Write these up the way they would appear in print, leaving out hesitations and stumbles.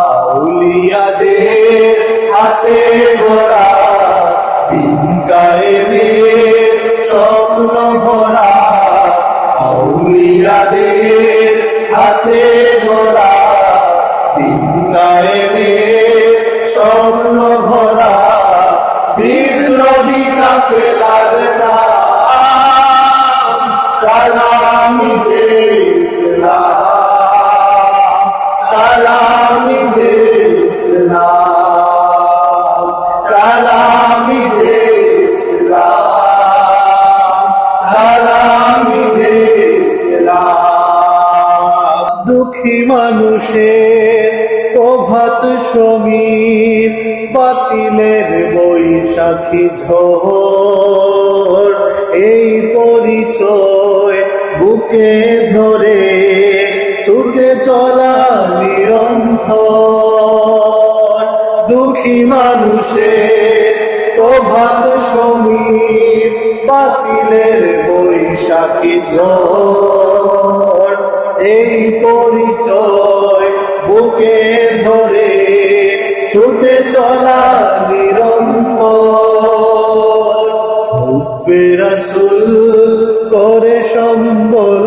আউলিয়াদের হাতে গড়া দিন কায়েমের স্বপ্ন ভরা, আউলিয়াদের হাতে গড়া দিন কায়েমের স্বপ্ন ভরা, বিপ্লবী কাফেলার নাম কালামি যে ইসলাম, কালামি যে ইসলাম, কালামি যে ইসলাম, কালামি যে ইসলাম। দুঃখী মানুষের প্রভাত সমীর, বাতিলের বৈশাখী ঝড়, এই পরিচয় বুকে ধরে ছুটে চলা নিরন্তর। দুঃখী মানুষের প্রভাত সমীর, বাতিলের বৈশাখী ঝড়, এই পরিচয় বুকে ধরে ছুটে চলা নিরন্তর। হুব্বে রাসূল করে সম্বল,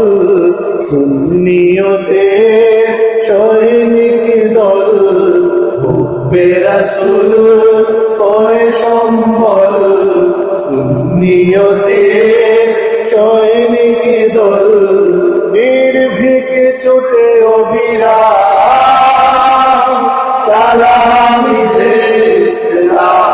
সুন্নিয়তের সৈনিক দল। হুব্বে রাসূল করে সম্বল, সুন্নিয়তের সৈনিক দল। নির্ভীকে ছুটে অবিরাম কালামি যে ইসলাম,